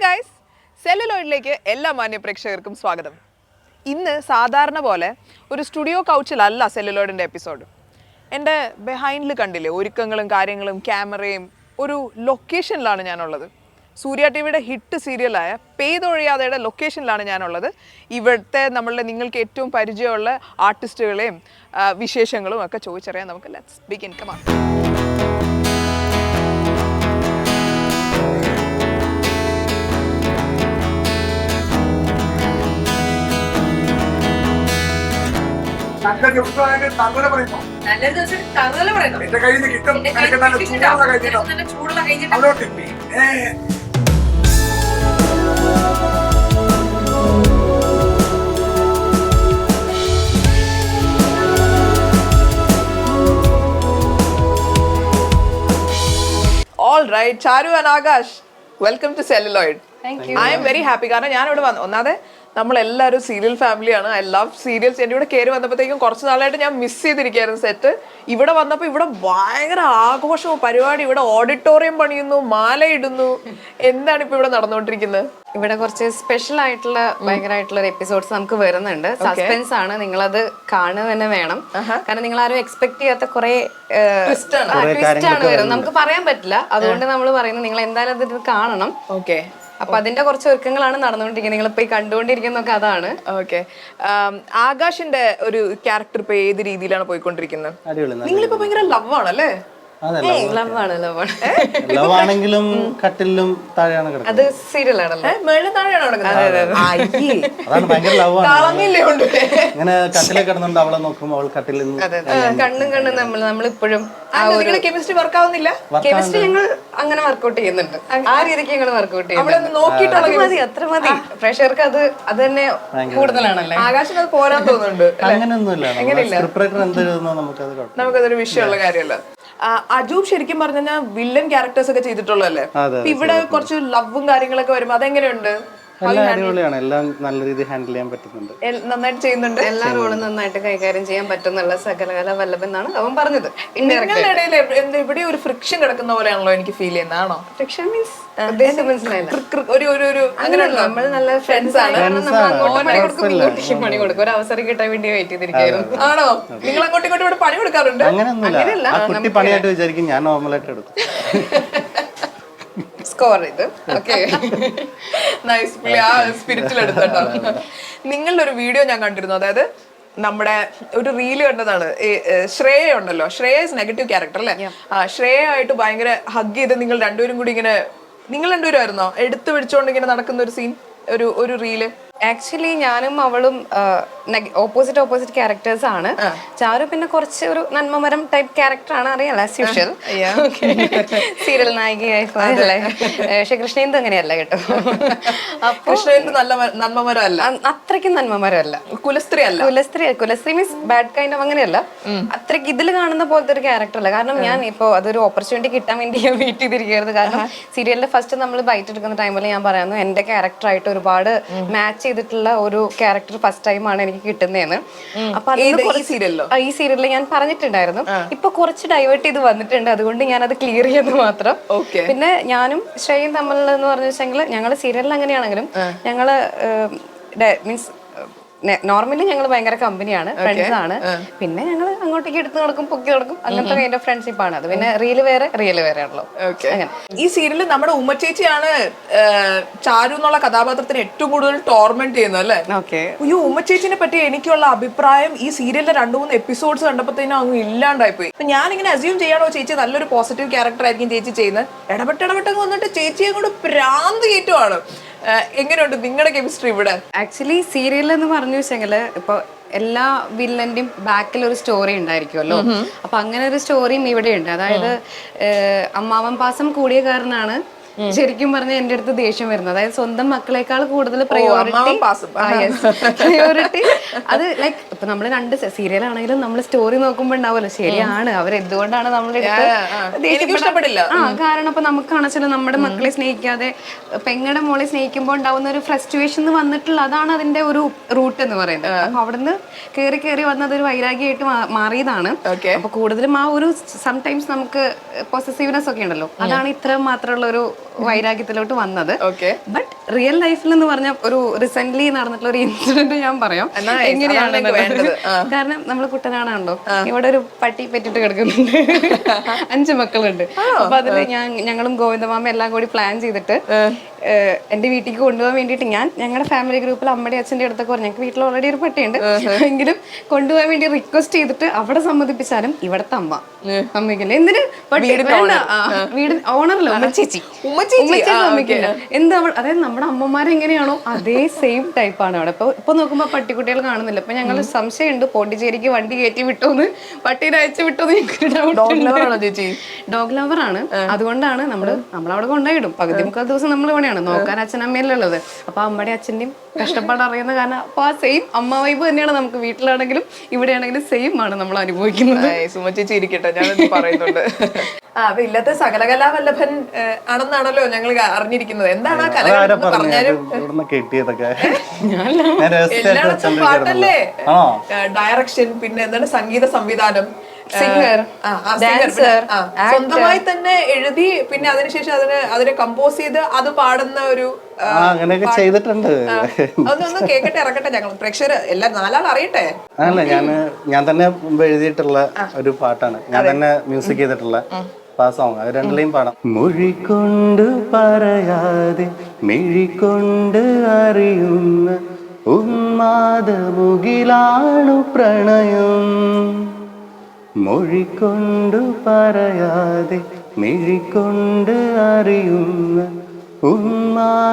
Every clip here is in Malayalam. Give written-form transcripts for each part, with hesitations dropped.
ഹായ് ഗായ്സ്, സെല്ലുലോയിഡിലേക്ക് എല്ലാ മാന്യ പ്രേക്ഷകർക്കും സ്വാഗതം. ഇന്ന് സാധാരണ പോലെ ഒരു സ്റ്റുഡിയോ കൗച്ചിലല്ല സെല്ലുലോയിഡിൻ്റെ എപ്പിസോഡ്. എൻ്റെ ബിഹൈൻഡിൽ കണ്ടില്ലേ ഒരുക്കങ്ങളും കാര്യങ്ങളും ക്യാമറയും, ഒരു ലൊക്കേഷനിലാണ് ഞാനുള്ളത്. സൂര്യ ടി വിയുടെ ഹിറ്റ് സീരിയലായ പെയ്തൊഴിയാതെയുടെ ലൊക്കേഷനിലാണ് ഞാനുള്ളത്. ഇവിടുത്തെ നിങ്ങൾക്ക് ഏറ്റവും പരിചയമുള്ള ആർട്ടിസ്റ്റുകളെയും വിശേഷങ്ങളും ഒക്കെ ചോദിച്ചറിയാൻ നമുക്ക് ലെറ്റ്സ് ബിഗിൻ. Come on. നല്ലൊരു ദിവസം തങ്ങല പറയുന്നു. എന്റെ കയ്യിൽ നിന്ന് കിട്ടും. എനിക്ക് നല്ല ചൂടുള്ള കഴിഞ്ഞിട്ടോ അതോട്ട് All right, Charu and Akash, welcome to Celluloid. Thank you. I am very happy കാരണം ഞാൻ ഇവിടെ വന്നു. ഒന്നാമത് നമ്മളെല്ലാവരും സീരിയൽ ഫാമിലിയാണ്. I love serials. എൻ്റെ ഇവിടെ കയറി വന്നപ്പോഴത്തേക്കും കുറച്ച് നാളായിട്ട് ഞാൻ മിസ് ചെയ്തിരിക്കുകയായിരുന്നു സെറ്റ്. ഇവിടെ വന്നപ്പോൾ ഇവിടെ ഭയങ്കര ആഘോഷവും പരിപാടി. ഇവിടെ ഓഡിറ്റോറിയം പണിയുന്നു, മാല ഇടുന്നു. എന്താണ് ഇപ്പൊ ഇവിടെ നടന്നുകൊണ്ടിരിക്കുന്നത്? ഇവിടെ കുറച്ച് സ്പെഷ്യൽ ആയിട്ടുള്ള ഭയങ്കരമായിട്ടുള്ള എപ്പിസോഡ്സ് നമുക്ക് വരുന്നുണ്ട്. സസ്പെൻസ് ആണ്, നിങ്ങളത് കാണുക തന്നെ വേണം. കാരണം നിങ്ങൾ ആരും എക്സ്പെക്ട് ചെയ്യാത്ത കുറെ ട്വിസ്റ്റ് ആണ് വരുന്നത്. നമുക്ക് പറയാൻ പറ്റില്ല. അതുകൊണ്ട് നമ്മൾ പറയുന്നത് നിങ്ങൾ എന്തായാലും അത് കാണണം. ഓക്കെ, അപ്പൊ അതിന്റെ കുറച്ച് ഒരുക്കങ്ങളാണ് നടന്നുകൊണ്ടിരിക്കുന്നത്. നിങ്ങൾ ഇപ്പൊ ഈ കണ്ടുകൊണ്ടിരിക്കുന്നൊക്കെ അതാണ്. ഓക്കെ, ആകാശിന്റെ ഒരു ക്യാരക്ടർ ഇപ്പൊ ഏത് രീതിയിലാണ് പോയിക്കൊണ്ടിരിക്കുന്നത്? നിങ്ങളിപ്പോ ഭയങ്കര ലവ് ആണല്ലേ? ലവ് ആണെങ്കിലും കട്ടിലും താഴെയാണ് കിടക്കുന്നത്. അത് സീരിയൽ ആണല്ലോ, മേളിൽ താഴെയാണ് കിടക്കുന്നത്. അതാണ് ഭയങ്കര ലവ് ആണ്. കളഞ്ഞില്ലേ കൊണ്ട് ഇങ്ങനെ കട്ടിലെ കിടന്നുണ്ട് അവളെ നോക്കും, അവൾ കട്ടിൽ കണ്ണും നമ്മളിപ്പോഴും കെമിസ്ട്രി വർക്ക് ആവുന്നില്ല. കെമിസ്ട്രി ഞങ്ങൾ അങ്ങനെ വർക്ക്ഔട്ട് ചെയ്യുന്നുണ്ട്. ആ രീതിക്ക് ഞങ്ങൾ വർക്ക്ഔട്ട് ചെയ്യുന്നുണ്ട്. നോക്കിയിട്ടുള്ള അത്ര മതി. പ്രേക്ഷകർക്ക് അത് തന്നെ കൂടുതലാണല്ലേ. ആകാശം അത് പോരാൻ തോന്നുന്നുണ്ട്. അങ്ങനെയൊന്നുമില്ല. സ്ക്രിപ്റ്റ് എന്ത് എഴുതുന്നോ നമുക്കതൊരു വിഷയമുള്ള കാര്യമല്ല. അജൂബ് ശരിക്കും പറഞ്ഞാൽ വില്ലൻ ക്യാരക്ടേഴ്സ് ഒക്കെ ചെയ്തിട്ടുള്ളതല്ലേ? ഇവിടെ കുറച്ച് ലവും കാര്യങ്ങളൊക്കെ വരുമ്പോ അതെങ്ങനെയുണ്ട്? അടിപൊളിയാണ്. എല്ലാം നല്ല രീതിയിൽ ഹാൻഡിൽ ചെയ്യാൻ പറ്റുന്നുണ്ട്. നന്നായിട്ട് ചെയ്യുന്നുണ്ട്. എല്ലാ റോളും നന്നായിട്ട് കൈകാര്യം ചെയ്യാൻ പറ്റുന്നുള്ള സകലകല വല്ലഭെന്നാണ് അവൻ പറഞ്ഞത്. നിങ്ങളുടെ ഇടയിൽ ഇവിടെ ഒരു ഫ്രിക്ഷൻ കിടക്കുന്ന പോലെയാണല്ലോ എനിക്ക് ഫീൽ ചെയ്യുന്നതാണോ? ഫ്രിക്ഷൻ മീൻസ് നമ്മൾ നല്ല ഫ്രണ്ട്സ് ആണ്. പണി കൊടുക്കും. ഒരു അവസരം കിട്ടാൻ വേണ്ടി വെയിറ്റ് ചെയ്തിരിക്കുന്നു. ആണോ? നിങ്ങൾ അങ്ങോട്ടും ഇങ്ങോട്ടും ഇവിടെ പണി കൊടുക്കാറുണ്ട്? അങ്ങനെയൊന്നുമില്ല. കുട്ടി പണിയായിട്ട് വിചാരിക്കും, ഞാൻ നോർമലായിട്ട് എടുക്കും. സ്കോർ ഇത് സ്പിരിറ്റിൽ എടുത്തോട്ടോ. നിങ്ങളുടെ ഒരു വീഡിയോ ഞാൻ കണ്ടിരുന്നു. അതായത് നമ്മുടെ ഒരു റീല് കണ്ടതാണ്. ശ്രേയ ഉണ്ടല്ലോ, ശ്രേയ ഇസ് നെഗറ്റീവ് ക്യാരക്ടർ അല്ലേ? ശ്രേയ ആയിട്ട് ഭയങ്കര ഹഗ് ചെയ്ത് നിങ്ങൾ രണ്ടുപേരും കൂടി ഇങ്ങനെ, നിങ്ങൾ രണ്ടുപേരും ആയിരുന്നോ എടുത്തു പിടിച്ചോണ്ട് ഇങ്ങനെ നടക്കുന്ന ഒരു സീൻ, ഒരു റീല്? ആക്ച്വലി ഞാനും അവളും ഓപ്പോസിറ്റ് ക്യാരക്ടേഴ്സ് ആണ്. ചാരു പിന്നെ കുറച്ച് ഒരു നന്മമരം ടൈപ്പ് ക്യാരക്ടർ ആണ്, അറിയാലോ, ആസ് യൂഷ്വൽ സീരിയൽ നായികയായി. പക്ഷെ കൃഷ്ണേന്ദു അങ്ങനെയല്ല കേട്ടോ. കൃഷ്ണേന്ദു നല്ല നന്മമരം അല്ല, അത്രയ്ക്കും നന്മമരം അല്ല. കുലസ്ത്രീ അല്ല. കുലസ്ത്രീ മീൻസ് ബാഡ് കൈൻഡ് ഓഫ് അങ്ങനെയല്ല. അത്രയ്ക്ക് ഇതിൽ കാണുന്ന പോലത്തെ ഒരു ക്യാരക്ടർ അല്ല. കാരണം ഞാൻ ഇപ്പൊ അതൊരു ഓപ്പർച്യൂണിറ്റി കിട്ടാൻ വേണ്ടി ഞാൻ വെയിറ്റ് ചെയ്തിരിക്കുന്നത്. കാരണം സീരിയലിന്റെ ഫസ്റ്റ് നമ്മൾ ബൈറ്റ് എടുക്കുന്ന ടൈമിൽ ഞാൻ പറയുന്നു എന്റെ ക്യാരക്ടറായിട്ട് ഒരുപാട് മാച്ച് ചെയ്തിട്ടുള്ള ഒരു ക്യാരക്ടർ ഫസ്റ്റ് ടൈം ആണ് എനിക്ക് കിട്ടുന്നതെന്ന്. അപ്പൊ ഈ സീരിയലിൽ ഞാൻ പറഞ്ഞിട്ടുണ്ടായിരുന്നു. ഇപ്പൊ കുറച്ച് ഡൈവേർട്ട് ചെയ്ത് വന്നിട്ടുണ്ട്, അതുകൊണ്ട് ഞാൻ അത് ക്ലിയർ ചെയ്യുന്നത് മാത്രം. പിന്നെ ഞാനും ശ്രേയും തമ്മിൽ എന്ന് പറഞ്ഞു വെച്ചെങ്കിൽ ഞങ്ങള് സീരിയലിൽ അങ്ങനെയാണെങ്കിലും ഞങ്ങള് മീൻസ് നോർമലി ഞങ്ങൾ ഭയങ്കര കമ്പനിയാണ്, ഫ്രണ്ട്സ് ആണ്. പിന്നെ ഞങ്ങൾ അങ്ങോട്ടേക്ക് എടുത്ത് നടക്കും, പൊക്കി നടക്കും, അങ്ങനത്തെ കൈൻഡ് ഓഫ് ഫ്രണ്ട്ഷിപ്പ് ആണ് അത്. പിന്നെ റിയൽ വേറെ ആണല്ലോ. ഈ സീരിയലിൽ നമ്മുടെ ഉമ്മച്ചേച്ചിയാണ് ചാരു എന്നുള്ള കഥാപാത്രത്തിന് ഏറ്റവും കൂടുതൽ ടോർമെന്റ് ചെയ്യുന്നത് അല്ലേ? അയ്യോ, ഉമ്മച്ചേച്ചിനെ പറ്റി എനിക്കുള്ള അഭിപ്രായം ഈ സീരിയലിലെ 2-3 എപ്പിസോഡ്സ് കണ്ടപ്പോഴത്തേനും അങ്ങ് ഇല്ലാണ്ടായിപ്പോയി. അപ്പൊ ഞാനിങ്ങനെ അസ്യൂം ചെയ്യാണോ ചേച്ചി നല്ലൊരു പോസിറ്റീവ് ക്യാരക്ടർ ആയിരിക്കും ചേച്ചി ചെയ്യുന്നത്. ഇടപെട്ടങ്ങ് വന്നിട്ട് ചേച്ചിയെ കൊണ്ട് പ്രാന്ത് കയറ്റുവാണ്. എങ്ങനെയുണ്ട് നിങ്ങളുടെ കെമിസ്ട്രി ഇവിടെ? ആക്ച്വലി സീരിയൽ എന്ന് പറഞ്ഞു വെച്ചെങ്കില് ഇപ്പൊ എല്ലാ വില്ലന്റെയും ബാക്കിൽ ഒരു സ്റ്റോറി ഉണ്ടായിരിക്കുമല്ലോ. അപ്പൊ അങ്ങനെ ഒരു സ്റ്റോറിയും ഇവിടെ ഉണ്ട്. അതായത് അമ്മാവൻ പാസം കൂടിയ കാരനാണ് ശരിക്കും പറഞ്ഞ എന്റെ അടുത്ത് ദേഷ്യം വരുന്നത്. അതായത് സ്വന്തം മക്കളെക്കാൾ കൂടുതൽ പ്രയോറിറ്റി അത് ലൈക്ക് ഇപ്പൊ നമ്മള് 2 സീരിയൽ ആണെങ്കിലും നമ്മൾ സ്റ്റോറി നോക്കുമ്പോ ഉണ്ടാവുമല്ലോ, ശരിയാണ് അവരെന്തുകൊണ്ടാണ് നമ്മളുടെ ഇഷ്ടപ്പെടില്ല. കാരണം ഇപ്പൊ നമുക്കാണെച്ചാൽ നമ്മുടെ മക്കളെ സ്നേഹിക്കാതെ പെങ്ങളുടെ മോളെ സ്നേഹിക്കുമ്പോൾ ഉണ്ടാവുന്ന ഒരു ഫ്രസ്ട്രേഷൻ വന്നിട്ടുള്ള അതാണ് അതിന്റെ ഒരു റൂട്ട് എന്ന് പറയുന്നത്. അപ്പൊ അവിടുന്ന് കയറി വന്നത് ഒരു വൈരാഗ്യമായിട്ട് മാറിയതാണ്. അപ്പൊ കൂടുതലും ആ ഒരു സംടൈംസ് നമുക്ക് പോസസീവ്നെസ് ഒക്കെ ഉണ്ടല്ലോ, അതാണ് ഇത്ര മാത്രമുള്ള വൈരാഗ്യത്തിലോട്ട് വന്നത്. Okay. ബട്ട് റിയൽ ലൈഫിൽ എന്ന് പറഞ്ഞ ഒരു റീസെന്റ് നടന്നിട്ടുള്ള ഒരു ഇൻസിഡന്റ് ഞാൻ പറയാം എങ്ങനെയാണ് കാരണം നമ്മൾ കുട്ടനാടാണല്ലോ, ഇവിടെ ഒരു പട്ടി പെറ്റിട്ട് കിടക്കുന്നുണ്ട്. 5 മക്കളുണ്ട്. അപ്പൊ അതില് ഞങ്ങളും ഗോവിന്ദമാമ എല്ലാം കൂടി പ്ലാൻ ചെയ്തിട്ട് എന്റെ വീട്ടിലേക്ക് കൊണ്ടുപോകാൻ വേണ്ടിയിട്ട് ഞങ്ങളുടെ ഫാമിലി ഗ്രൂപ്പിൽ അമ്മയുടെ അച്ഛൻ്റെ അടുത്തൊക്കെ പറഞ്ഞു ഞങ്ങൾക്ക് വീട്ടിൽ ഓൾറെഡി ഒരു പട്ടിയുണ്ട്, എങ്കിലും കൊണ്ടുപോകാൻ വേണ്ടി റിക്വസ്റ്റ് ചെയ്തിട്ട് അവിടെ സമ്മതിപ്പിച്ചാലും ഇവിടത്തെ അമ്മയ്ക്കില്ല. എന്തിന് വീട് ഓണറല്ലോ ഉമ്മച്ചേച്ചി സമ്മതിക്കില്ല. എന്താ അതായത് നമ്മുടെ അമ്മമാരെ എങ്ങനെയാണോ അതേ സെയിം ടൈപ്പാണ് അവിടെ. ഇപ്പൊ നോക്കുമ്പോ പട്ടിക്കുട്ടികൾ കാണുന്നില്ല. ഇപ്പൊ ഞങ്ങൾ സംശയമുണ്ട് പോണ്ടിച്ചേരിക്ക് വണ്ടി കയറ്റി വിട്ടോന്ന്, പട്ടീനെ അയച്ചു വിട്ടോന്ന് ഡോഗ് ലവർ ആണ്. അതുകൊണ്ടാണ് നമ്മളവിടെ കൊണ്ടുപോയിടും. പകുതി മുക്കാൽ ദിവസം നമ്മൾ ഇവിടെയാണ് നോക്കാൻ, അച്ഛനമ്മയിലുള്ളത്. അപ്പൊ അമ്മയുടെ അച്ഛൻ്റെയും കഷ്ടപ്പാട് അറിയുന്ന കാരണം അപ്പൊ ആ സെയിം അമ്മ വൈബ് തന്നെയാണ് നമുക്ക് വീട്ടിലാണെങ്കിലും ഇവിടെയാണെങ്കിലും സെയിം ആണ് നമ്മൾ അനുഭവിക്കുന്നത്. സുമച്ചേച്ചി ഇരിക്കട്ടെ, ഞാനത് പറയുന്നുണ്ട്. അപ്പൊ ഇല്ലത്തെ സകലകലാവല്ലഭൻ ആണെന്നാണല്ലോ ഞങ്ങൾ അറിഞ്ഞിരിക്കുന്നത്. എന്താണ് ആ കല പറഞ്ഞാലും പാട്ടല്ലേ, ഡയറക്ഷൻ, പിന്നെ എന്താണ് സംഗീത സംവിധാനം, സിംഗർ, സ്വന്തമായി തന്നെ എഴുതി, പിന്നെ അതിനുശേഷം അതിനെ കമ്പോസ് ചെയ്ത് അത് പാടുന്ന ഒരു അങ്ങനെയൊക്കെ ചെയ്തിട്ടുണ്ട്. അതൊന്ന് കേക്കട്ടെ, ഇറക്കട്ടെ, ഞങ്ങൾ പ്രേക്ഷകർ എല്ലാം 4 ആൾ അറിയട്ടെ. അല്ല ഞാൻ തന്നെ മുമ്പ് എഴുതിയിട്ടുള്ള ഒരു പാട്ടാണ്, ഞാൻ തന്നെ മ്യൂസിക് ചെയ്തിട്ടുള്ള സോങ്. അത് 2ലെയും പാടാം. മൊഴികൊണ്ട് പറയാതെ മിഴികൊണ്ട് അറിയുന്ന ഉന്മാദമുകിലാണു പ്രണയം. മൊഴിക്കൊണ്ടു പറയാതെ മിഴിക്കൊണ്ട് അറിയുന്ന ഉന്മാദമുകിലാണു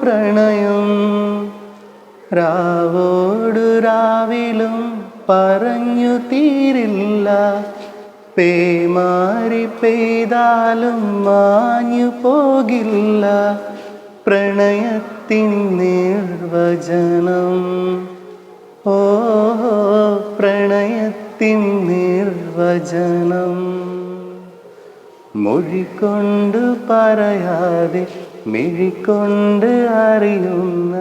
പ്രണയം. രാവോടു രാവിലും പറഞ്ഞു തീരില്ല, പേമാരി പെയ്താലും മാഞ്ഞു പോകില്ല പ്രണയത്തിൻ നിർവചനം. ഓ പ്രണയത്തിൻ നിർവചനം. മൊഴികൊണ്ട് പറയാതെ മിഴിക്കൊണ്ട് അറിയുന്ന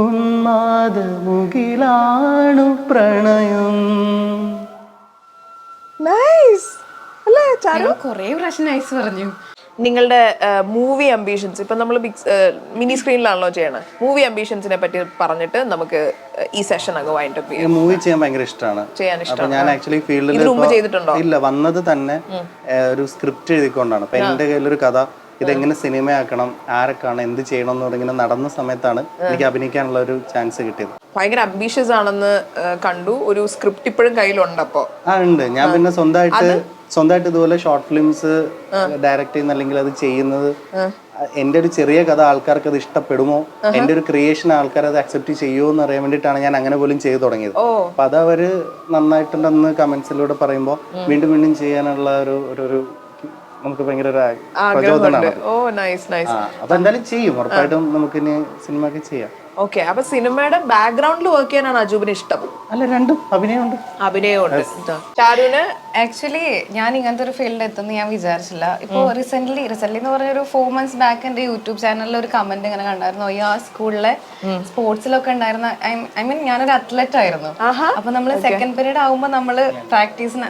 ഉന്മാദമുകിലാണു പ്രണയം. കൊറേ പ്രാവശ്യം നൈസ് പറഞ്ഞു. നിങ്ങളുടെ മൂവി അംബീഷൻസ്, ഇപ്പൊ നമ്മൾ മിനി സ്ക്രീനിലാണല്ലോ ചെയ്യണത്, മൂവി അംബീഷൻസിനെ പറ്റി പറഞ്ഞിട്ട് നമുക്ക് ഈ സെഷൻ അങ്ങ് വൈൻഡ് അപ്പ് ചെയ്യാം. മൂവി ചെയ്യാൻ ഭയങ്കര ഇഷ്ടമാണ്. അപ്പൊ ഞാൻ ആക്ച്വലി ഫീൽഡിൽ ഇല്ല വന്നത് തന്നെ ഒരു സ്ക്രിപ്റ്റ് എഴുതിക്കൊണ്ടാണ്. അപ്പൊ എന്റെ കയ്യിലൊരു കഥ, ഇതെങ്ങനെ സിനിമയാക്കണം, ആരൊക്കെയാണ്, എന്ത് ചെയ്യണം എന്ന് ഇങ്ങനെ നടന്ന സമയത്താണ് എനിക്ക് അഭിനയിക്കാനുള്ള ഒരു ചാൻസ് കിട്ടിയത്. ഭയങ്കര അംബീഷ്യസ് ആണെന്ന് കണ്ടു. ഒരു സ്ക്രിപ്റ്റ് ഇപ്പോഴും കയ്യിലുണ്ട്. അപ്പൊ ഉണ്ട്. ഞാൻ പിന്നെ സ്വന്തമായിട്ട് ഇതുപോലെ ഷോർട്ട് ഫിലിംസ് ഡയറക്റ്റ് ചെയ്യുന്ന, അല്ലെങ്കിൽ അത് ചെയ്യുന്നത്, എന്റെ ഒരു ചെറിയ കഥ ആൾക്കാർക്ക് അത് ഇഷ്ടപ്പെടുമോ, എന്റെ ഒരു ക്രിയേഷൻ ആൾക്കാർ അത് അക്സെപ്റ്റ് ചെയ്യുമോ എന്ന് അറിയാൻ വേണ്ടിയിട്ടാണ് ഞാൻ അങ്ങനെ പോലും ചെയ്തു തുടങ്ങിയത്. അപ്പൊ അത് അവര് നന്നായിട്ടുണ്ടെന്ന് കമന്റ്സിലൂടെ പറയുമ്പോൾ വീണ്ടും വീണ്ടും ചെയ്യാനുള്ള ഒരു നമുക്ക് ഭയങ്കര പ്രചോദനമാണ്. അപ്പൊ എന്തായാലും ചെയ്യും, ഉറപ്പായിട്ടും നമുക്ക് ഇനി സിനിമ ഒക്കെ ചെയ്യാം. ഓക്കെ, അപ്പൊ സിനിമയുടെ ബാക്ക്ഗ്രൗണ്ടിൽ വർക്ക് ചെയ്യാനാണ് അജൂബിന് ഇഷ്ടം? അല്ല, രണ്ടും അഭിനയമുണ്ട്. ചാരുവിന് ആക്ച്വലി ഞാൻ ഇങ്ങനത്തെ ഒരു ഫീൽഡിൽ എത്തുന്ന ഞാൻ വിചാരിച്ചില്ല. ഇപ്പൊ റീസെന്റ് എന്ന് പറഞ്ഞ ഒരു 4 months ബാക്ക് എന്റെ യൂട്യൂബ് ചാനലിൽ ഒരു കമന്റ് ഇങ്ങനെ കണ്ടായിരുന്നു. ആ സ്കൂളിലെ സ്പോർട്സിലൊക്കെ ഉണ്ടായിരുന്ന, ഐ മീൻ ഞാനൊരു അത്ലറ്റ് ആയിരുന്നു. അപ്പൊ നമ്മള് സെക്കൻഡ് പീരീഡ് ആകുമ്പോ നമ്മള് പ്രാക്ടീസിന്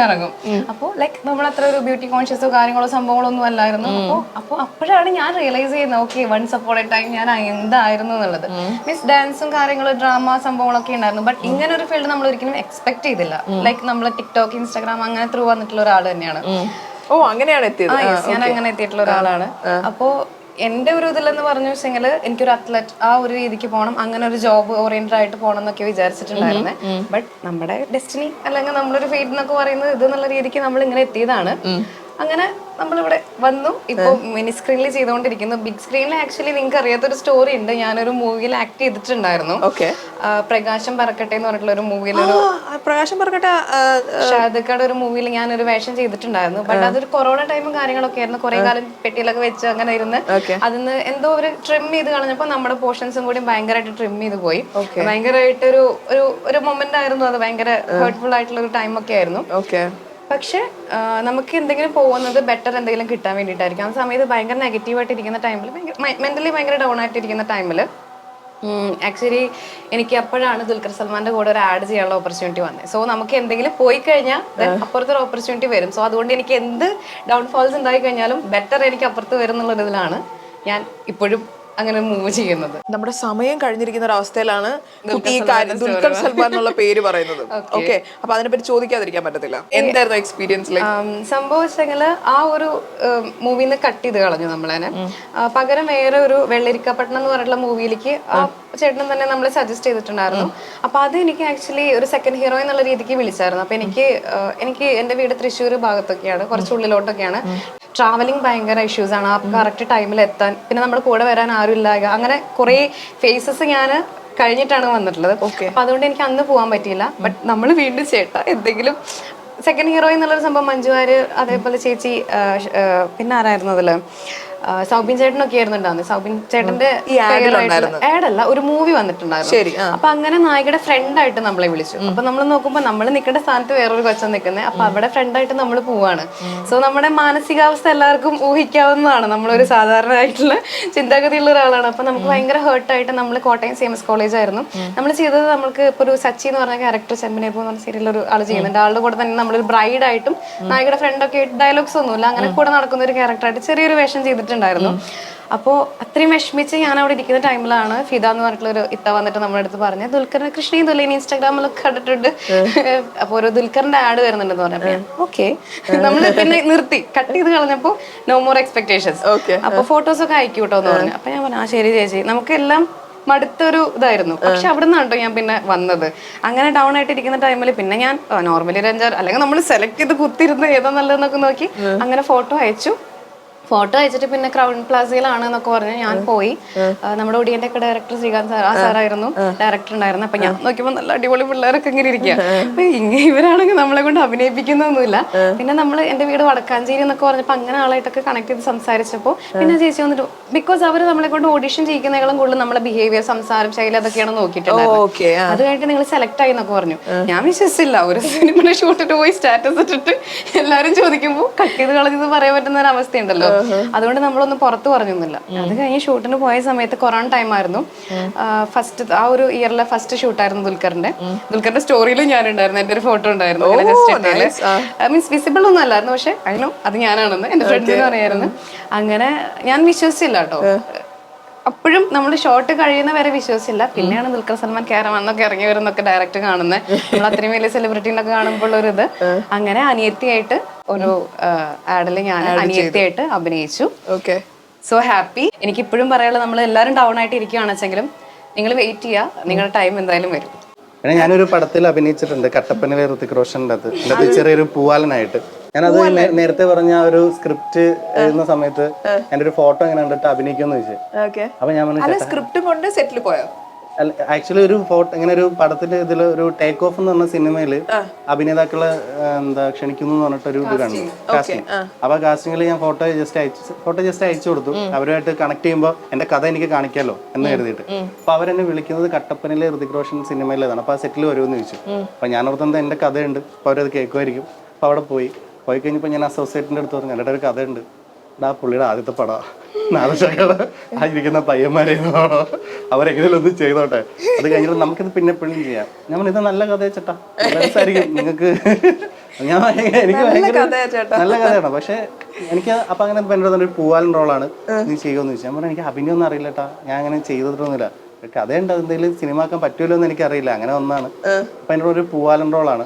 ഇറങ്ങും. അപ്പൊ ലൈക്ക് നമ്മൾ അത്ര ഒരു ബ്യൂട്ടി കോൺഷ്യസോ കാര്യങ്ങളോ സംഭവങ്ങളോ ഒന്നും അല്ലായിരുന്നു. അപ്പൊ അപ്പോഴാണ് ഞാൻ റിയലൈസ് ചെയ്യുന്നത്, okay once upon a time ഞാൻ എന്തായിരുന്നു എന്നുള്ളത്. മീൻസ് ഡാൻസും കാര്യങ്ങളും ഡ്രാമ സംഭവങ്ങളൊക്കെ ഉണ്ടായിരുന്നു. ബട്ട് ഇങ്ങനെ ഒരു ഫീൽഡ് നമ്മൾ ഒരിക്കലും എക്സ്പെക്ട് ചെയ്തില്ല. ലൈക്ക് നമ്മള് ടിക്ടോക്ക്, ഇൻസ്റ്റാഗ്രാം അങ്ങനെ ത്രൂ വന്നിട്ടുള്ള ഒരാൾ തന്നെയാണ്. അങ്ങനെയാണ് എത്തിയത്. ഞാൻ അങ്ങനെ എത്തിയിട്ടുള്ള ഒരാളാണ്. അപ്പോ എന്റെ ഒരു ഇതിലെന്ന് പറഞ്ഞു വെച്ചെങ്കിൽ എനിക്കൊരു അത്ലറ്റ് ആ ഒരു രീതിക്ക് പോകണം, അങ്ങനെ ഒരു ജോബ് ഓറിയന്റഡ് ആയിട്ട് പോകണം എന്നൊക്കെ വിചാരിച്ചിട്ടുണ്ടായിരുന്നേ. ബട്ട് നമ്മുടെ ഡെസ്റ്റിനി അല്ലെങ്കിൽ നമ്മളൊരു ഫെയ്റ്റ് എന്നൊക്കെ പറയുന്നത് ഇത് എന്നുള്ള രീതിക്ക് നമ്മൾ ഇങ്ങനെ എത്തിയതാണ്. അങ്ങനെ നമ്മളിവിടെ വന്നു. ഇപ്പൊ മിനി സ്ക്രീനിൽ ചെയ്തുകൊണ്ടിരിക്കുന്നു. ബിഗ് സ്ക്രീനിൽ ആക്ച്വലി നിങ്ങൾക്ക് അറിയാത്തൊരു സ്റ്റോറി ഉണ്ട്. ഞാനൊരു മൂവിയിൽ ആക്ട് ചെയ്തിട്ടുണ്ടായിരുന്നു. പ്രകാശം പറക്കട്ടെ എന്ന് പറഞ്ഞിട്ടുള്ള ഒരു മൂവിയിൽ, പ്രകാശം പറക്കട്ടെ ഷാദക്കാട് ഒരു മൂവിയിൽ ഞാനൊരു വേഷം ചെയ്തിട്ടുണ്ടായിരുന്നു. ബട്ട് അതൊരു കൊറോണ ടൈമും കാര്യങ്ങളൊക്കെ ആയിരുന്നു. കുറെ കാലം പെട്ടിയിലൊക്കെ വെച്ച് അങ്ങനെ ഇരുന്ന് അതിന് എന്തോ ഒരു ട്രിം ചെയ്ത് കളഞ്ഞപ്പോ നമ്മുടെ പോർഷൻസും കൂടി ഭയങ്കരമായിട്ട് ട്രിം ചെയ്ത് പോയി. ഭയങ്കരമായിട്ട് ഒരു മൊമെന്റ് ആയിരുന്നു അത്. ഭയങ്കര ഹേർട്ട്ഫുൾ ആയിട്ടുള്ള ഒരു ടൈം ഒക്കെ ആയിരുന്നു. പക്ഷെ നമുക്ക് എന്തെങ്കിലും പോകുന്നത് ബെറ്റർ എന്തെങ്കിലും കിട്ടാൻ വേണ്ടിയിട്ടായിരിക്കും. ആ സമയത്ത് ഭയങ്കര നെഗറ്റീവായിട്ട് ഇരിക്കുന്ന ടൈമിൽ, മെന്റലി ഭയങ്കര ഡൗൺ ആയിട്ടിരിക്കുന്ന ടൈമിൽ ആക്ച്വലി എനിക്ക് അപ്പോഴാണ് ദുൽഖർ സൽമാന്റെ കൂടെ ഒരു ആഡ് ചെയ്യാനുള്ള ഓപ്പർച്യൂണിറ്റി വന്നത്. സോ നമുക്ക് എന്തെങ്കിലും പോയി കഴിഞ്ഞാൽ അപ്പുറത്തൊരു ഓപ്പർച്യൂണിറ്റി വരും. സോ അതുകൊണ്ട് എനിക്ക് എന്ത് ഡൗൺഫോൾസ് ഉണ്ടായി കഴിഞ്ഞാലും ബെറ്റർ എനിക്ക് അപ്പുറത്ത് വരും എന്നുള്ള ഇതിലാണ് ഞാൻ ഇപ്പോഴും അങ്ങനെ മൂവ് ചെയ്യുന്നത്. നമ്മുടെ സമയം കഴിഞ്ഞിരിക്കുന്ന ഒരു അവസ്ഥയിലാണ് കുട്ടി ഈ കാര്യം ദുൽഖർ സൽമാൻ എന്നുള്ള പേര് പറയുന്നത്. ഓക്കെ, അപ്പൊ അതിനെപ്പറ്റി ചോദിക്കാതിരിക്കാൻ പറ്റത്തില്ല. എന്തായിരുന്നു എക്സ്പീരിയൻസ്? സംഭവിച്ചെങ്കില് ആ ഒരു മൂവിന്ന് കട്ട് ചെയ്ത് കളഞ്ഞു നമ്മളതിനെ. പകരം വേറെ ഒരു വെള്ളരിക്കപ്പട്ടണം എന്ന് പറഞ്ഞിട്ടുള്ള മൂവിയിലേക്ക് ആ ചേട്ടനും തന്നെ നമ്മൾ സജസ്റ്റ് ചെയ്തിട്ടുണ്ടായിരുന്നു. അപ്പൊ അത് എനിക്ക് ആക്ച്വലി ഒരു സെക്കൻഡ് ഹീറോ എന്നുള്ള രീതിക്ക് വിളിച്ചായിരുന്നു. അപ്പൊ എനിക്ക് എന്റെ വീട് തൃശ്ശൂർ ഭാഗത്തൊക്കെയാണ്, കുറച്ചുള്ളിലോട്ടൊക്കെയാണ്. ട്രാവലിംഗ് ഭയങ്കര ഇഷ്യൂസ് ആണ്. ആ കറക്റ്റ് ടൈമിൽ എത്താൻ, പിന്നെ നമ്മുടെ കൂടെ വരാൻ ആരും ഇല്ല, അങ്ങനെ കുറെ ഫേസസ് ഞാൻ കഴിഞ്ഞിട്ടാണ് വന്നിട്ടുള്ളത്. അപ്പൊ അതുകൊണ്ട് എനിക്ക് അന്ന് പോകാൻ പറ്റിയില്ല. ബട്ട് നമ്മൾ വീണ്ടും ചേട്ടാ എന്തെങ്കിലും സെക്കൻഡ് ഹീറോ എന്നുള്ളൊരു സംഭവം, മഞ്ജുവാര് അതേപോലെ ചേച്ചി, പിന്നെ ആരായിരുന്നു അതില്, സൗബിൻ ചേട്ടനൊക്കെ ആയിരുന്നു ഉണ്ടാവുന്നത്. സൗബിൻ ചേട്ടന്റെ ആഡല്ല, ഒരു മൂവി വന്നിട്ടുണ്ടായിരുന്നു. അപ്പൊ അങ്ങനെ നായികയുടെ ഫ്രണ്ടായിട്ട് നമ്മളെ വിളിച്ചു. അപ്പൊ നമ്മൾ നോക്കുമ്പോ നമ്മൾ നിൽക്കേണ്ട സ്ഥാനത്ത് വേറൊരു കൊച്ചൻ നിൽക്കുന്നത്. അപ്പൊ അവിടെ ഫ്രണ്ടായിട്ട് നമ്മൾ പോവാണ്. സോ നമ്മുടെ മാനസികാവസ്ഥ എല്ലാവർക്കും ഊഹിക്കാവുന്നതാണ്. നമ്മളൊരു സാധാരണ ആയിട്ടുള്ള ചിന്താഗതിയുള്ള ഒരാളാണ്. അപ്പൊ നമുക്ക് ഭയങ്കര ഹേർട്ടായിട്ട് നമ്മൾ കോട്ടയം CMS കോളേജ് ആയിരുന്നു നമ്മൾ ചെയ്തത്. നമുക്ക് ഇപ്പൊ ഒരു സച്ചി എന്ന് പറഞ്ഞ ക്യാരക്ടർ ചെമ്പനേപ്പോ എന്ന് പറഞ്ഞ സീരിയൽ ഒരു ആൾ ചെയ്യുന്നുണ്ട്. ആളുടെ കൂടെ തന്നെ നമ്മളൊരു ബ്രൈഡായിട്ടും നായികയുടെ ഫ്രണ്ടൊക്കെ ആയിട്ട് ഡയലോഗ്സ് ഒന്നുമില്ല, അങ്ങനെ കൂടെ നടക്കുന്ന ഒരു ക്യാരക്ടറായിട്ട് ചെറിയൊരു വേഷം ചെയ്തിട്ടുണ്ടായിരുന്നു. അപ്പോൾ അത്രയും വിഷമിച്ച് ഞാൻ അവിടെ ഇരിക്കുന്ന ടൈമിലാണ് ഫിദ എന്ന് പറഞ്ഞിട്ടുള്ളൊരു ഇത്ത വന്നിട്ട് നമ്മുടെ അടുത്ത് പറഞ്ഞ് ദുൽഖറിനെ കൃഷ്ണയും ദുലൈൻ ഇൻസ്റ്റാഗ്രാമിലൊക്കെ കണ്ടിട്ടുണ്ട്, അപ്പോൾ ഒരു ദുൽഖറിന്റെ ആഡ് വരുന്നുണ്ടെന്ന് പറഞ്ഞപ്പോൾ ഓക്കെ നമ്മൾ പിന്നെ നിർത്തി, കട്ട് ചെയ്ത് കളഞ്ഞപ്പോൾ നോ മോർ എക്സ്പെക്ടേഷൻസ്. അപ്പൊ ഫോട്ടോസ് ഒക്കെ അയക്കൂട്ടോ എന്ന് പറഞ്ഞു. അപ്പൊ ഞാൻ പറഞ്ഞു ആ ശരി ചേച്ചി, നമുക്കെല്ലാം മടുത്തൊരു ഇതായിരുന്നു. പക്ഷെ അവിടെ നിന്നാണ് ഞാൻ പിന്നെ വന്നത്. അങ്ങനെ ഡൗൺ ആയിട്ട് ഇരിക്കുന്ന ടൈമിൽ പിന്നെ ഞാൻ നോർമലി ഒരു 5 അല്ലെങ്കിൽ നമ്മൾ സെലക്ട് ചെയ്ത് കുത്തിരുന്ന് ഏതാ നല്ലതെന്നൊക്കെ നോക്കി അങ്ങനെ ഫോട്ടോ അയച്ചു. ഫോട്ടോ അയച്ചിട്ട് പിന്നെ ക്രൗൺ പ്ലാസയിലാണ് എന്നൊക്കെ പറഞ്ഞ് ഞാൻ പോയി. നമ്മുടെ ഒടിയന്റെ ഒക്കെ ഡയറക്ടർ ശ്രീകാന്ത് സാർ, ആ സാറായിരുന്നു ഡയറക്ടർ ഉണ്ടായിരുന്നു. അപ്പൊ ഞാൻ നോക്കിയപ്പോൾ നല്ല അടിപൊളി പിള്ളേരൊക്കെ ഇങ്ങനെ ഇരിക്കുക. അപ്പൊ ഇവരാണെങ്കിൽ നമ്മളെ കൊണ്ട് അഭിനയിപ്പിക്കുന്നൊന്നുമില്ല. പിന്നെ നമ്മൾ എന്റെ വീട് വടക്കാഞ്ചേരി എന്നൊക്കെ പറഞ്ഞപ്പോൾ അങ്ങനെ ആളായിട്ടൊക്കെ കണക്ട് ചെയ്ത് സംസാരിച്ചപ്പോൾ പിന്നെ ചേച്ചി വന്നിട്ട്, ബിക്കോസ് അവർ നമ്മളെ കൊണ്ട് ഓഡിഷൻ ചെയ്യിക്കുന്നതിനും കൂടുതൽ നമ്മളെ ബിഹേവിയർ, സംസാരം, ശൈലി അതൊക്കെയാണ് നോക്കിയിട്ടുണ്ടായിരുന്നത്. അത് കഴിഞ്ഞിട്ട് നിങ്ങൾ സെലക്ട് ആയി എന്നൊക്കെ പറഞ്ഞു. ഞാൻ വിശ്വസിച്ചില്ല. ഒരു സിനിമയുടെ ഷൂട്ടിട്ട് പോയി സ്റ്റാറ്റസ് ഇട്ടിട്ട് എല്ലാവരും ചോദിക്കുമ്പോൾ കട്ട് ചെയ്ത് കളഞ്ഞത് പറയാൻ പറ്റുന്ന ഒരു അവസ്ഥയുണ്ടല്ലോ. അതുകൊണ്ട് നമ്മളൊന്നും പുറത്ത് പറഞ്ഞൊന്നുമില്ല. അത് കഴിഞ്ഞ് ഷൂട്ടിന് പോയ സമയത്ത് കൊറോണ ടൈം ആയിരുന്നു. ഫസ്റ്റ് ആ ഒരു ഇയറിലെ ഫസ്റ്റ് ഷൂട്ടായിരുന്നു ദുൽഖറിന്റെ സ്റ്റോറിയിലും ഞാനുണ്ടായിരുന്നു. എന്റെ ഒരു ഫോട്ടോ ഉണ്ടായിരുന്നു. മീൻസ് വിസിബിൾ ഒന്നും അല്ലായിരുന്നു, പക്ഷെ അതിനും അത് ഞാനാണെന്ന് എന്റെ ഫ്രണ്ട്സിന് പറയായിരുന്നു. അങ്ങനെ ഞാൻ വിശ്വസിച്ചില്ല കേട്ടോ. അപ്പോഴും നമ്മൾ ഷോട്ട് കഴിയുന്ന വരെ വിശ്വസിച്ചില്ല. പിന്നെയാണ് ദുൽഖർ സൽമാൻ കേരളമെന്നൊക്കെ ഇറങ്ങി വരുന്നൊക്കെ ഡയറക്റ്റ് കാണുന്നത്. നമ്മൾ അത്രയും വലിയ സെലിബ്രിറ്റീനൊക്കെ കാണുമ്പോൾ ഒരു ഇത്. അങ്ങനെ അനിയത്തിയായിട്ട് ഒരു ആഡില് ഞാൻ അനിയത്തിയായിട്ട് അഭിനയിച്ചു. So happy. എനിക്കിപ്പോഴും പറയാനുള്ളത്, നമ്മൾ എല്ലാവരും ഡൗൺ ആയിട്ട് ഇരിക്കുകയാണെന്ന് വെച്ചെങ്കിലും നിങ്ങൾ വെയിറ്റ് ചെയ്യുക, നിങ്ങളുടെ ടൈം എന്തായാലും വരും. ഞാനൊരു പടത്തിൽ അഭിനയിച്ചിട്ടുണ്ട്, കട്ടപ്പനയിലെ ഋതിക് റോഷന്റെ അത് ചെറിയൊരു പൂവാലനായിട്ട്. ഞാനത് നേരത്തെ പറഞ്ഞ ആ ഒരു സ്ക്രിപ്റ്റ് എഴുതുന്ന സമയത്ത് എന്റെ ഒരു ഫോട്ടോ എങ്ങനെ കണ്ടിട്ട് അഭിനയിക്കുമെന്ന് ചോദിച്ചു. അപ്പൊ ഞാൻ പറഞ്ഞു സ്ക്രിപ്റ്റ് കൊണ്ട് സെറ്റിൽ പോയോ? ആക്ച്വലി ഒരു ഫോട്ടോ ഇങ്ങനെ ഒരു പടത്തിന്റെ ഇതിൽ ഒരു ടേക്ക് ഓഫ് എന്ന് പറഞ്ഞ സിനിമയിൽ അഭിനേതാക്കളെ ക്ഷണിക്കുന്നു എന്ന് പറഞ്ഞിട്ടൊരു ഇത് കണ്ടു, കാസ്റ്റിംഗ്. അപ്പൊ കാസ്റ്റിംഗിൽ ഞാൻ ഫോട്ടോ ജസ്റ്റ് അയച്ചു കൊടുത്തു. അവരുമായിട്ട് കണക്ട് ചെയ്യുമ്പോൾ എന്റെ കഥ എനിക്ക് കാണിക്കാമല്ലോ എന്ന് കരുതിയിട്ട്. അപ്പൊ അവരെന്നെ വിളിക്കുന്നത് കട്ടപ്പനയിലെ ഋതിക് റോഷൻ സിനിമയിലേതാണ്. അപ്പൊ ആ സെറ്റിൽ വരുമെന്ന് ചോദിച്ചു. അപ്പൊ ഞാൻ ഓർത്തുന്നത് എന്റെ കഥയുണ്ട്, അപ്പൊ അവരത് കേൾക്കുമായിരിക്കും. അപ്പൊ അവിടെ പോയി കഴിഞ്ഞപ്പോൾ ഞാൻ അസോസിയേറ്റിന്റെ അടുത്ത് പറഞ്ഞു, എൻ്റെ ഒരു കഥയുണ്ട്, ആ പുള്ളിയുടെ ആദ്യത്തെ പടാ, നാദശാഖയുടെ ആ ഇരിക്കുന്ന പയ്യന്മാരെ അവരെങ്ങനെയും ഒന്ന് ചെയ്തോട്ടെ, അത് കഴിഞ്ഞിട്ട് നമുക്കിത് പിന്നെ എപ്പോഴും ചെയ്യാം. ഞാൻ ഇത് നല്ല കഥ ചേട്ടാ, മനസ്സായിരിക്കും നിങ്ങൾക്ക്. എനിക്ക് നല്ല കഥയാണ്, പക്ഷെ എനിക്ക് അപ്പൊ അങ്ങനെ എന്നോട് ഒരു പൂവാലൻ റോളാണ് നീ ചെയ്യുമെന്ന് ചോദിച്ചു. ഞാൻ പറഞ്ഞു എനിക്ക് അഭിനയം ഒന്നും അറിയില്ല കേട്ടാ, ഞാൻ അങ്ങനെ ചെയ്തിട്ടൊന്നുമില്ല, കഥയുണ്ട്, എന്തെങ്കിലും സിനിമ ആക്കാൻ പറ്റുമല്ലോ എന്ന് എനിക്കറിയില്ല, അങ്ങനെ ഒന്നാണ്. അപ്പൊ എന്നോട് ഒരു പൂവാലൻ റോളാണ്.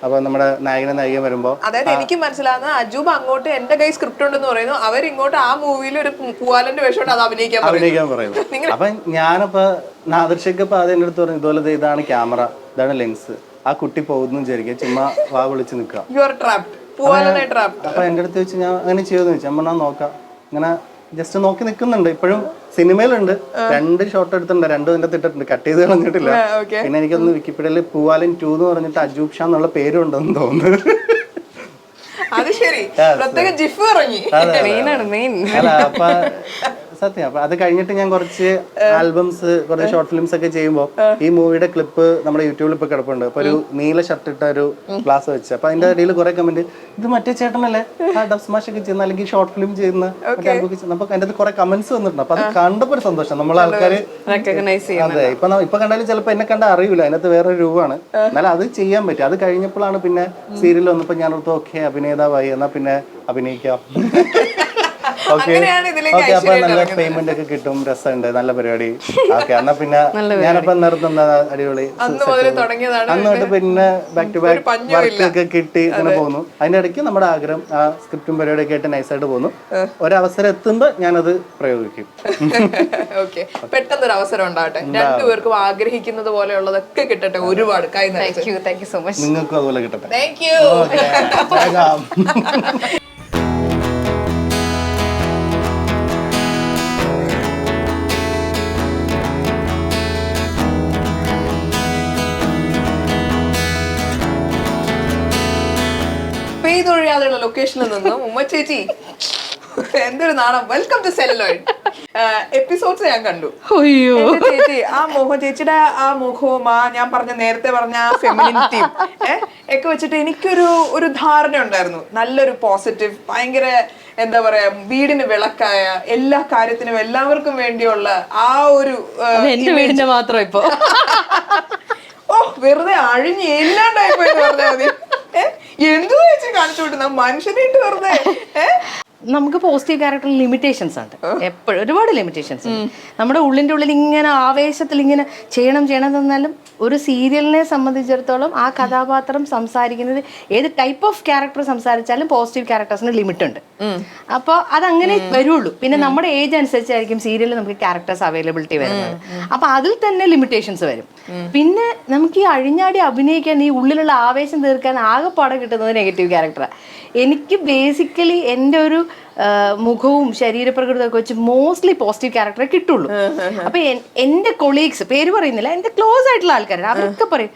അപ്പൊ നമ്മുടെ നായകൻ വരുമ്പോ അതായത് എനിക്ക് മനസ്സിലാകുന്ന അജൂബ് അങ്ങോട്ട് എന്റെ കൈ സ്ക്രിപ്റ്റ് ഉണ്ടെന്ന് പറയുന്നു, അവരിങ്ങോട്ട് ആ മൂവിയിൽ ഒരു പൂവാലന്റെ വേഷം അത് അഭിനയിക്കാൻ പറയുന്നു. അപ്പൊ ഞാനപ്പോ നാദർശക്കപ്പോ അത് എന്റെ അടുത്ത് പറഞ്ഞു, ഇതുപോലെ ഇതാണ് ക്യാമറ, ഇതാണ് ലെൻസ്, ആ കുട്ടി പോകുന്നു വിചാരിക്കുക, ചുമ്മാ വാ വിളിച്ച് നിൽക്കുക. അപ്പൊ എന്റെ അടുത്ത് വെച്ച് ഞാൻ അങ്ങനെ ചെയ്യുമെന്ന് ചോദിച്ചു. ഞാൻ പറഞ്ഞാൽ നോക്കാം, ഇങ്ങനെ ജസ്റ്റ് നോക്കി നിൽക്കുന്നുണ്ട്. ഇപ്പോഴും സിനിമയിലുണ്ട്, 2 ഷോട്ട് എടുത്തിട്ടുണ്ട്, 2 ഇതിന്റെ ഇട്ടിട്ടുണ്ട്, കട്ട് ചെയ്ത് കളഞ്ഞിട്ടില്ല. പിന്നെ എനിക്കൊന്ന് വിക്കിപീഡിയയിൽ പൂവാലൻ 2 എന്ന് പറഞ്ഞിട്ട് അജൂബ് ഷാ എന്നുള്ള പേരുണ്ടെന്ന് തോന്നുന്നു. അത് ശരി, പ്രത്യേക ജിഫ് ഇറങ്ങി. അല്ല അപ്പൊ സത്യം. അപ്പൊ അത് കഴിഞ്ഞിട്ട് ഞാൻ കുറച്ച് ആൽബംസ്, കുറച്ച് ഷോർട്ട് ഫിലിംസ് ഒക്കെ ചെയ്യുമ്പോൾ ഈ മൂവിയുടെ ക്ലിപ്പ് നമ്മുടെ യൂട്യൂബിൽ ഇപ്പൊ കിടപ്പുണ്ട്. അപ്പൊ ഒരു നീല ഷർട്ട് ഇട്ട ഒരു ഗ്ലാസ് വെച്ച്, അപ്പൊ അതിന്റെ ഇടയിൽ കുറെ കമന്റ്, ഇത് മറ്റേ ചേട്ടനല്ലേ ആ ഡബ് സ്മാഷ് ഒക്കെ ചെയ്യുന്ന, അല്ലെങ്കിൽ ഷോർട്ട് ഫിലിം ചെയ്യുന്ന, അപ്പൊ അതിന്റെ കുറെ കമന്റ്സ് വന്നിട്ടുണ്ട്. അപ്പൊ അത് കണ്ടപ്പോ ഒരു സന്തോഷം. നമ്മളെ ആൾക്കാര് റെക്കഗ്നൈസ് ചെയ്യും. അതെ, ഇപ്പൊ കണ്ടാലും ചിലപ്പോ എന്നെ കണ്ടാൽ അറിയില്ല, അതിനകത്ത് വേറൊരു രൂപമാണ്. എന്നാലും അത് ചെയ്യാൻ പറ്റും. അത് കഴിഞ്ഞപ്പോഴാണ് പിന്നെ സീരിയൽ വന്നപ്പോ ഞാൻ ഓക്കെ അഭിനേതാവായി, എന്നാ പിന്നെ അഭിനയിക്കാം. ഓക്കെ ഓക്കെ, അപ്പൊ നല്ല പേയ്മെന്റ് ഒക്കെ കിട്ടും, രസമുണ്ട്, നല്ല പരിപാടി. ഓക്കെ, എന്നാ പിന്നെ ഞാനപ്പോ നിർത്തുന്ന അടിപൊളി. അന്ന് തൊട്ട് പിന്നെ ബാക്ക് ടു ബാക്ക് വർക്ക് ഒക്കെ കിട്ടി ഇങ്ങനെ പോകുന്നു. അതിന്റെ ഇടയ്ക്ക് നമ്മുടെ ആഗ്രഹം, ആ സ്ക്രിപ്റ്റും പരിപാടിയൊക്കെ ആയിട്ട് നൈസായിട്ട് പോകുന്നു. ഒരവസരം എത്തുമ്പോ ഞാനത് പ്രയോഗിക്കും. ഓക്കെ, പെട്ടെന്നൊരു അവസരം ഉണ്ടാവട്ടെ, രണ്ടുപേർക്കും ആഗ്രഹിക്കുന്നത് പോലെയുള്ളതൊക്കെ കിട്ടട്ടെ. ഒരുപാട് താങ്ക് യു സോ മച്ച്. നിങ്ങൾക്കും അതുപോലെ കിട്ടട്ടെ. Thank you. പെയ്തൊഴിയാതെയുള്ള ലൊക്കേഷനിൽ നിന്നും ഉമ്മ ചേച്ചി, എന്തൊരു നാണം. Welcome to celluloid. എപ്പിസോഡ്സ് ഞാൻ കണ്ടു. എന്റെ ചേച്ചി, ആ മുഖം, ചേച്ചിയുടെ ആ മുഖവും ആ ഞാൻ നേരത്തെ പറഞ്ഞ ആ ഫെമിനിറ്റിയും ഒക്കെ വെച്ചിട്ട് എനിക്കൊരു ധാരണ ഉണ്ടായിരുന്നു. നല്ലൊരു പോസിറ്റീവ്, ഭയങ്കര എന്താ പറയാ, വീടിന് വിളക്കായ, എല്ലാ കാര്യത്തിനും എല്ലാവർക്കും വേണ്ടിയുള്ള ആ ഒരു എന്റെ വീടിന്റെ മാത്രം ഇപ്പൊ ഓ വെറുതെ അഴിഞ്ഞ് എല്ലാണ്ടായിപ്പോയെന്ന് പറഞ്ഞാൽ മതി. എന്തു വെച്ച് കാണിച്ചു വിട്ടുന്ന മനുഷ്യനായിട്ട് വെറുതെ. നമുക്ക് പോസിറ്റീവ് ക്യാരക്ടറിൽ ലിമിറ്റേഷൻസ് ഉണ്ട്, എപ്പോഴും ഒരുപാട് ലിമിറ്റേഷൻസ് ഉണ്ട്. നമ്മുടെ ഉള്ളിൻ്റെ ഉള്ളിൽ ഇങ്ങനെ ആവേശത്തിൽ ഇങ്ങനെ ചെയ്യണം തന്നാലും ഒരു സീരിയലിനെ സംബന്ധിച്ചിടത്തോളം ആ കഥാപാത്രം സംസാരിക്കുന്നത് ഏത് ടൈപ്പ് ഓഫ് ക്യാരക്ടർ സംസാരിച്ചാലും പോസിറ്റീവ് ക്യാരക്ടേഴ്സിന് ലിമിറ്റ് ഉണ്ട്. അപ്പോൾ അതങ്ങനെ വരുള്ളൂ. പിന്നെ നമ്മുടെ ഏജ് അനുസരിച്ചായിരിക്കും സീരിയലിൽ നമുക്ക് ക്യാരക്ടേഴ്സ് അവൈലബിലിറ്റി വരുന്നത്. അപ്പോൾ അതിൽ തന്നെ ലിമിറ്റേഷൻസ് വരും. പിന്നെ നമുക്ക് ഈ അഴിഞ്ഞാടി അഭിനയിക്കാൻ, ഈ ഉള്ളിലുള്ള ആവേശം തീർക്കാൻ ആകെപ്പാടെ കിട്ടുന്നത് നെഗറ്റീവ് ക്യാരക്ടറാണ്. എനിക്ക് ബേസിക്കലി എൻ്റെ ഒരു മുഖവും ശരീരപ്രകൃതമൊക്കെ വെച്ച് മോസ്റ്റ്ലി പോസിറ്റീവ് ക്യാരക്ടറെ കിട്ടുള്ളൂ. അപ്പൊ എൻ്റെ കൊളീഗ്സ്, പേര് പറയുന്നില്ല, എൻ്റെ ക്ലോസ് ആയിട്ടുള്ള ആൾക്കാരാണ്, അവരൊക്കെ പറയും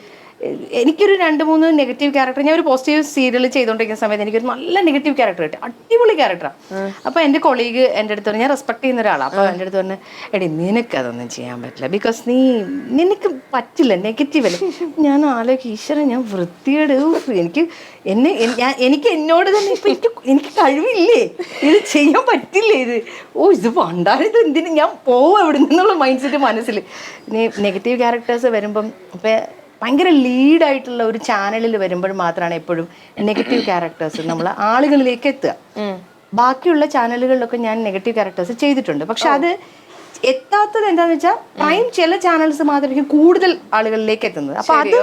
എനിക്കൊരു 2-3 നെഗറ്റീവ് ക്യാരക്ടർ. ഞാൻ ഒരു പോസിറ്റീവ് സീരിയൽ ചെയ്തുകൊണ്ടിരിക്കുന്ന സമയത്ത് എനിക്കൊരു നല്ല നെഗറ്റീവ് ക്യാരക്ടർ കിട്ടി, അടിപൊളി ക്യാരക്ടറാണ്. അപ്പോൾ എൻ്റെ കൊളീഗ് എൻ്റെ അടുത്ത് പറഞ്ഞു, ഞാൻ റെസ്പെക്ട് ചെയ്യുന്ന ഒരാളാണ്, അപ്പോൾ എൻ്റെ അടുത്ത് പറഞ്ഞു, എടി നിനക്കതൊന്നും ചെയ്യാൻ പറ്റില്ല, ബിക്കോസ് നിനക്ക് പറ്റില്ല, നെഗറ്റീവ് അല്ലേ. ഞാൻ ആലോചിക്കും, ഈശ്വരൻ ഞാൻ വൃത്തിയോട് എനിക്ക് എന്നോട് തന്നെ ഇപ്പം എനിക്ക് കഴിവില്ലേ, ഇത് ചെയ്യാൻ പറ്റില്ലേ, ഇത് പണ്ടായത് എന്തിനും ഞാൻ പോവും എവിടെ നിന്നുള്ള മൈൻഡ് സെറ്റ് മനസ്സിൽ. നെഗറ്റീവ് ക്യാരക്ടേഴ്സ് വരുമ്പം ഇപ്പം ഭയങ്കര ലീഡായിട്ടുള്ള ഒരു ചാനലിൽ വരുമ്പോൾ മാത്രമാണ് എപ്പോഴും നെഗറ്റീവ് ക്യാരക്ടേഴ്സ് നമ്മൾ ആളുകളിലേക്ക് എത്തുക. ബാക്കിയുള്ള ചാനലുകളിലൊക്കെ ഞാൻ നെഗറ്റീവ് ക്യാരക്ടേഴ്സ് ചെയ്തിട്ടുണ്ട്, പക്ഷെ അത് എത്താത്തത് എന്താണെന്ന് വെച്ചാൽ പ്രൈം ചില ചാനൽസ് മാത്രമായിരിക്കും കൂടുതൽ ആളുകളിലേക്ക് എത്തുന്നത്. അപ്പോൾ അത്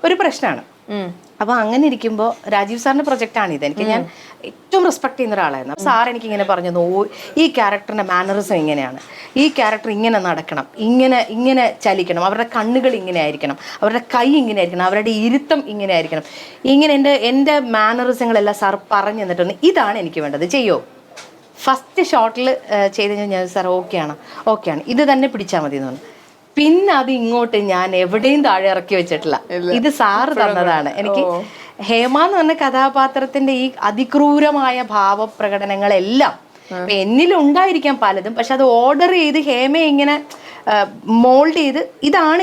ഒരു പ്രശ്നമാണ്. അപ്പോൾ അങ്ങനെ ഇരിക്കുമ്പോൾ രാജീവ് സാറിൻ്റെ പ്രൊജക്റ്റാണ് ഇത്. എനിക്ക് ഞാൻ ഏറ്റവും റെസ്പെക്ട് ചെയ്യുന്ന ഒരാളായിരുന്നു. സാർ എനിക്കിങ്ങനെ പറഞ്ഞു, ഈ ക്യാരക്ടറിൻ്റെ മാനറിസം ഇങ്ങനെയാണ്, ഈ ക്യാരക്ടർ ഇങ്ങനെ നടക്കണം, ഇങ്ങനെ ചലിക്കണം, അവരുടെ കണ്ണുകൾ ഇങ്ങനെ ആയിരിക്കണം, അവരുടെ കൈ ഇങ്ങനെ ആയിരിക്കണം, അവരുടെ ഇരുത്തം ഇങ്ങനെ ആയിരിക്കണം, ഇങ്ങനെ എൻ്റെ മാനറിസങ്ങളെല്ലാം സാർ പറഞ്ഞു തന്നിട്ടുണ്ട്. ഇതാണ് എനിക്ക് വേണ്ടത്, ചെയ്യോ. ഫസ്റ്റ് ഷോട്ടിൽ ചെയ്ത് കഴിഞ്ഞാൽ സാർ ഓക്കെയാണ്, ഇത് തന്നെ പിടിച്ചാൽ മതി എന്ന് പറഞ്ഞു. പിന്നെ അത് ഇങ്ങോട്ട് ഞാൻ എവിടെയും താഴെ ഇറക്കി വെച്ചിട്ടില്ല, ഇത് സാറ് തന്നതാണ് എനിക്ക്. ഹേമ എന്ന് പറഞ്ഞ കഥാപാത്രത്തിന്റെ ഈ അതിക്രൂരമായ ഭാവപ്രകടനങ്ങളെല്ലാം എന്നിലുണ്ടായിരിക്കാം പലതും, പക്ഷെ അത് ഓർഡർ ചെയ്ത് ഹേമയെ ഇങ്ങനെ മോൾഡ് ചെയ്ത് ഇതാണ്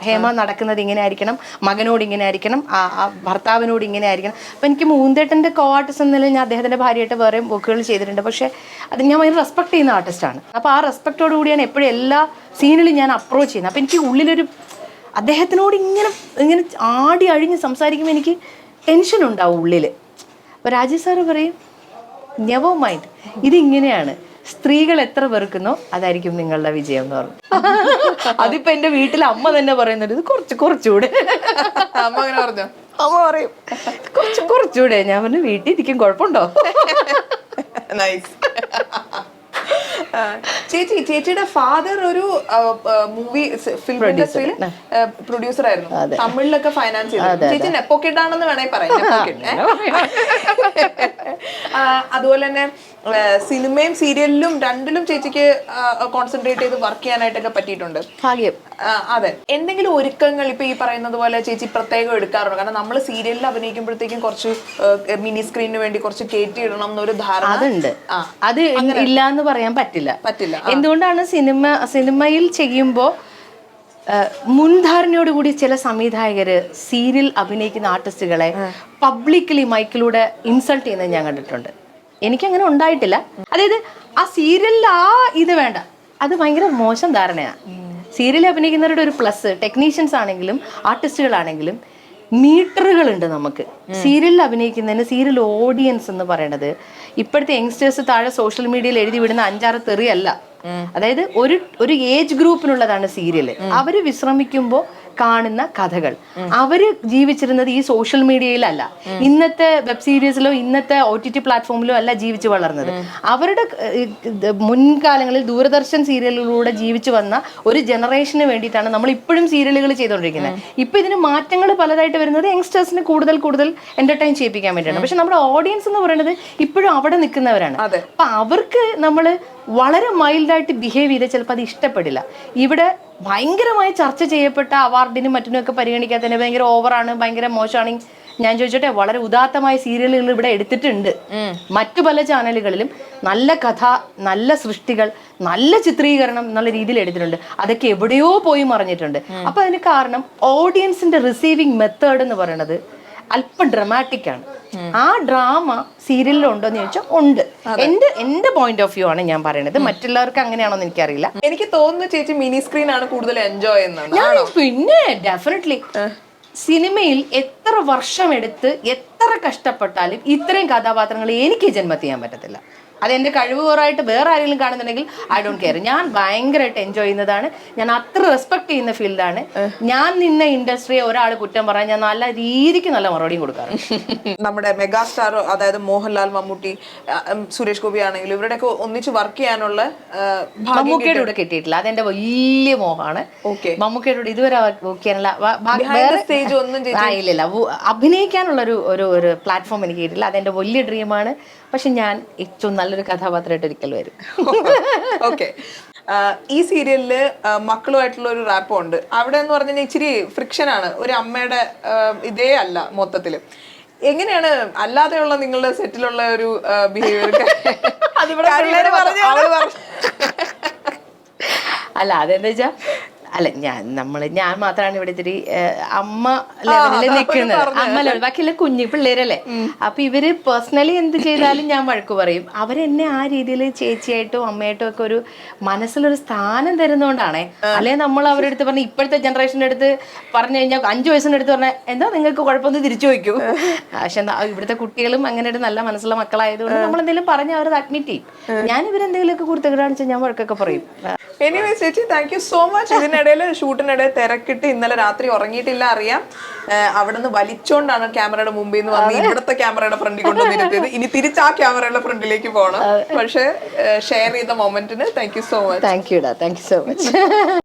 ഹേമ നടക്കുന്നത് ഇങ്ങനെ ആയിരിക്കണം, മകനോട് ഇങ്ങനെ ആയിരിക്കണം, ഭർത്താവിനോട് ഇങ്ങനെ ആയിരിക്കണം. അപ്പം എനിക്ക് മൂന്തേട്ടൻ്റെ കോ ആർട്ടിസ്റ്റ് എന്ന നിലയിൽ ഞാൻ അദ്ദേഹത്തിൻ്റെ ഭാര്യയായിട്ട് വേറെ വർക്കുകൾ ചെയ്തിട്ടുണ്ട്, പക്ഷേ അത് ഞാൻ ഭയങ്കര റെസ്പെക്ട് ചെയ്യുന്ന ആർട്ടിസ്റ്റാണ്. അപ്പോൾ ആ റെസ്പെക്റ്റോട് കൂടിയാണ് എപ്പോഴും എല്ലാ സീനിലും ഞാൻ അപ്രോച്ച് ചെയ്യുന്നത്. അപ്പോൾ എനിക്ക് ഉള്ളിലൊരു അദ്ദേഹത്തിനോട് ഇങ്ങനെ ആടി അഴിഞ്ഞ് സംസാരിക്കുമ്പോൾ എനിക്ക് ടെൻഷൻ ഉണ്ടാവും ഉള്ളിൽ. അപ്പോൾ രാജീവ് സാറ് പറയും, നെവർ മൈൻഡ്, ഇതിങ്ങനെയാണ്, സ്ത്രീകൾ എത്ര വെറുക്കുന്നോ അതായിരിക്കും നിങ്ങളുടെ വിജയം എന്ന് പറഞ്ഞു. അതിപ്പോ എന്റെ വീട്ടിൽ അമ്മ തന്നെ പറയുന്നുണ്ട്, ഇത് കുറച്ചുകൂടെ. അമ്മ അങ്ങനെ പറഞ്ഞോ? അമ്മ പറയും കുറച്ചുകൂടെ. ഞാൻ പറഞ്ഞു വീട്ടിൽ ഇരിക്കും, കുഴപ്പമുണ്ടോ? നൈസ്. ചേച്ചിയുടെ ഫാദർ ഒരു മൂവി ഫിലിം ഇൻഡസ്ട്രിയിൽ പ്രൊഡ്യൂസർ ആയിരുന്നു, തമിഴിലൊക്കെ ഫൈനാൻസ് ചെയ്തു. ചേച്ചി നെപ്പോക്കിഡ് ആണെന്ന് വേണമെങ്കിൽ പറയാം. അതുപോലെ തന്നെ സിനിമയും സീരിയലിലും രണ്ടിലും ചേച്ചിക്ക് കോൺസെൻട്രേറ്റ് ചെയ്ത് വർക്ക് ചെയ്യാനായിട്ടൊക്കെ പറ്റിയിട്ടുണ്ട്. ഭാഗ്യം. അതെ. എന്തെങ്കിലും ഒരുക്കങ്ങൾ ഇപ്പൊ ഈ പറയുന്നത് പോലെ ചേച്ചി പ്രത്യേകം എടുക്കാറുണ്ട്? കാരണം നമ്മൾ സീരിയലിൽ അഭിനയിക്കുമ്പോഴത്തേക്കും കുറച്ച് മിനി സ്ക്രീനിന് വേണ്ടി കുറച്ച് കയറ്റിയിടണം എന്നൊരു ധാരണ അതുണ്ട്. അത് ഇല്ല എന്ന് പറയാൻ പറ്റില്ല. എന്തുകൊണ്ടാണ് സിനിമയിൽ ചെയ്യുമ്പോൾ മുൻധാരണയോടുകൂടി ചില സംവിധായകര് സീരിയൽ അഭിനയിക്കുന്ന ആർട്ടിസ്റ്റുകളെ പബ്ലിക്കലി മൈക്കിലൂടെ ഇൻസൾട്ട് ചെയ്യുന്നത് ഞാൻ കണ്ടിട്ടുണ്ട്. എനിക്കങ്ങനെ ഉണ്ടായിട്ടില്ല. അതായത് ആ സീരിയലിൽ ഇത് വേണ്ട, അത് ഭയങ്കര മോശം ധാരണയാണ്. സീരിയൽ അഭിനയിക്കുന്നവരുടെ ഒരു പ്ലസ്, ടെക്നീഷ്യൻസ് ആണെങ്കിലും ആർട്ടിസ്റ്റുകളാണെങ്കിലും മീറ്ററുകളുണ്ട് നമുക്ക്. സീരിയലിൽ അഭിനയിക്കുന്നതിന് സീരിയൽ ഓഡിയൻസ് എന്ന് പറയുന്നത് ഇപ്പോഴത്തെ യങ്സ്റ്റേഴ്സ് താഴെ സോഷ്യൽ മീഡിയയിൽ എഴുതി വിടുന്ന 5-6 തെറിയല്ല. അതായത് ഒരു ഏജ് ഗ്രൂപ്പിനുള്ളതാണ് സീരിയൽ. അവര് വിശ്രമിക്കുമ്പോൾ കാണുന്ന കഥകൾ. അവര് ജീവിച്ചിരുന്നത് ഈ സോഷ്യൽ മീഡിയയിലല്ല, ഇന്നത്തെ വെബ് സീരീസിലോ ഇന്നത്തെ OTT പ്ലാറ്റ്ഫോമിലോ അല്ല ജീവിച്ചു വളർന്നത്. അവരുടെ മുൻകാലങ്ങളിൽ ദൂരദർശൻ സീരിയലുകളിലൂടെ ജീവിച്ചു വന്ന ഒരു ജനറേഷന് വേണ്ടിയിട്ടാണ് നമ്മൾ ഇപ്പോഴും സീരിയലുകൾ ചെയ്തുകൊണ്ടിരിക്കുന്നത്. ഇപ്പൊ ഇതിന് മാറ്റങ്ങൾ പലതായിട്ട് വരുന്നത് യങ്സ്റ്റേഴ്സിനെ കൂടുതൽ എന്റർടൈൻ ചെയ്യിപ്പിക്കാൻ വേണ്ടിയാണ്. പക്ഷെ നമ്മുടെ ഓഡിയൻസ് എന്ന് പറയുന്നത് ഇപ്പോഴും അവിടെ നിൽക്കുന്നവരാണ്. അപ്പൊ അവർക്ക് നമ്മൾ വളരെ മൈൽഡായിട്ട് ബിഹേവ് ചെയ്താൽ ചിലപ്പോൾ അത് ഇഷ്ടപ്പെടില്ല. ഇവിടെ ഭയങ്കരമായി ചർച്ച ചെയ്യപ്പെട്ട അവാർഡിനും മറ്റിനുമൊക്കെ പരിഗണിക്കാത്തതിന് ഭയങ്കര ഓവറാണ്, ഭയങ്കര മോശമാണ്. ഞാൻ ചോദിച്ചോട്ടെ, വളരെ ഉദാത്തമായ സീരിയലുകൾ ഇവിടെ എടുത്തിട്ടുണ്ട്. മറ്റു പല ചാനലുകളിലും നല്ല കഥ, നല്ല സൃഷ്ടികൾ, നല്ല ചിത്രീകരണം എന്നുള്ള രീതിയിൽ എടുത്തിട്ടുണ്ട്. അതൊക്കെ എവിടെയോ പോയി മറിഞ്ഞിട്ടുണ്ട്. അപ്പൊ അതിന് കാരണം ഓഡിയൻസിന്റെ റിസീവിങ് മെത്തേഡ് എന്ന് പറയുന്നത് അല്പം ഡ്രമാറ്റിക് ആണ്. ആ ഡ്രാമ സീരിയലിൽ ഉണ്ടോന്ന് ചോദിച്ചാൽ ഉണ്ട്. എന്റെ പോയിന്റ് ഓഫ് വ്യൂ ആണ് ഞാൻ പറയുന്നത്. മറ്റുള്ളവർക്ക് അങ്ങനെയാണോന്ന് എനിക്കറിയില്ല. എനിക്ക് തോന്നുന്നു ചേച്ചി മിനി സ്ക്രീൻ ആണ് കൂടുതൽ എൻജോയ് ചെയ്യുന്നത്. പിന്നെ ഡെഫിനറ്റ്ലി സിനിമയിൽ എത്ര വർഷം എടുത്ത് എത്ര കഷ്ടപ്പെട്ടാലും ഇത്രയും കഥാപാത്രങ്ങൾ എനിക്ക് ജന്മത്ത് ചെയ്യാൻ പറ്റത്തില്ല. അതെന്റെ കഴിവ് കുറവായിട്ട് വേറെ ആരെങ്കിലും കാണുന്നുണ്ടെങ്കിൽ ഐ ഡോണ്ട് കെയർ. ഞാൻ ഭയങ്കരമായിട്ട് എൻജോയ് ചെയ്യുന്നതാണ്. ഞാൻ അത്ര റെസ്പെക്ട് ചെയ്യുന്ന ഫീൽഡാണ്. ഞാൻ നിന്ന ഇൻഡസ്ട്രിയെ ഒരാൾ കുറ്റം പറയാൻ ഞാൻ നല്ല രീതിക്ക് നല്ല മറുപടിയും കൊടുക്കാറുണ്ട്. നമ്മുടെ മെഗാസ്റ്റാർ, അതായത് മോഹൻലാൽ, മമ്മൂട്ടി, സുരേഷ് ഗോപി ആണെങ്കിലും ഇവരുടെയൊക്കെ ഒന്നിച്ച് വർക്ക് ചെയ്യാനുള്ള മമ്മൂക്കയുടെ കൂടെ കിട്ടിയിട്ടില്ല. അതെന്റെ വലിയ മോഹമാണ്. മമ്മൂക്കയുടെ കൂടെ ഇതുവരെ വർക്ക് ചെയ്യാനുള്ള സ്റ്റേജ് ഒന്നും ഇല്ല. അഭിനയിക്കാനുള്ള ഒരു പ്ലാറ്റ്ഫോം എനിക്ക് കിട്ടില്ല. അതെന്റെ വലിയ ഡ്രീമാണ്. പക്ഷെ ഞാൻ ഏറ്റവും നല്ലൊരു കഥാപാത്രമായിട്ട് ഒരിക്കൽ വരും. ഓക്കെ. ഈ സീരിയലില് മക്കളുമായിട്ടുള്ള ഒരു റാപ്പും ഉണ്ട്. അവിടെ എന്ന് പറഞ്ഞു കഴിഞ്ഞാൽ ഇച്ചിരി ഫ്രിക്ഷൻ ആണ്. ഒരു അമ്മയുടെ ഇതേ അല്ല മൊത്തത്തില്. എങ്ങനെയാണ് അല്ലാതെയുള്ള നിങ്ങളുടെ സെറ്റിലുള്ള ഒരു ബിഹേവിയർ? അല്ല, അതെന്താ വെച്ചാ ഞാൻ മാത്രമാണ് ഇവിടെ ഇത്തിരി അമ്മ ലെവലിൽ നിൽക്കുന്നത്. അമ്മ ലെവൽ, ബാക്കിയുള്ള കുഞ്ഞു പിള്ളേരല്ലേ. അപ്പൊ ഇവര് പേഴ്സണലി എന്ത് ചെയ്താലും ഞാൻ വഴക്ക് പറയും. അവരെന്നെ ആ രീതിയിൽ ചേച്ചിയായിട്ടും അമ്മയായിട്ടും ഒക്കെ ഒരു മനസ്സിലൊരു സ്ഥാനം തരുന്നോണ്ടാണേ. അല്ലെങ്കിൽ നമ്മൾ അവരുടെ അടുത്ത് പറഞ്ഞ ഇപ്പോഴത്തെ ജനറേഷൻ്റെ അടുത്ത് പറഞ്ഞു കഴിഞ്ഞാൽ 5 വയസ്സിൻ്റെ അടുത്ത് പറഞ്ഞാൽ എന്താ നിങ്ങൾക്ക് കുഴപ്പമൊന്നും തിരിച്ചു വയ്ക്കൂ. പക്ഷെ ഇവിടുത്തെ കുട്ടികളും അങ്ങനെ ഒരു നല്ല മനസ്സുള്ള മക്കളായതുകൊണ്ട് നമ്മൾ എന്തെങ്കിലും പറഞ്ഞാൽ അവരത് അഡ്മിറ്റ് ചെയ്യും. ഞാൻ ഇവരെന്തെങ്കിലുമൊക്കെ കുർത്തകേട് കാണിച്ചാൽ ഞാൻ വഴക്കൊക്കെ പറയും. എനിവേസ് ചേച്ചി, താങ്ക് യു സോ മച്ച്. ഇതിനിടയിൽ ഷൂട്ടിനിടയിൽ തിരക്കിട്ട് ഇന്നലെ രാത്രി ഉറങ്ങിയിട്ടില്ല അറിയാം. അവിടെ നിന്ന് വലിച്ചോണ്ടാണ് ക്യാമറയുടെ മുമ്പിൽ നിന്ന് വന്ന് ഇവിടുത്തെ ക്യാമറയുടെ ഫ്രണ്ടിൽ കൊണ്ടുവന്നിരുത്തിയത്. ഇനി തിരിച്ച് ആ ക്യാമറയുടെ ഫ്രണ്ടിലേക്ക് പോകണം. പക്ഷെ ഷെയർ ചെയ്ത മൊമെന്റിന് thank you so much. Thank you so much.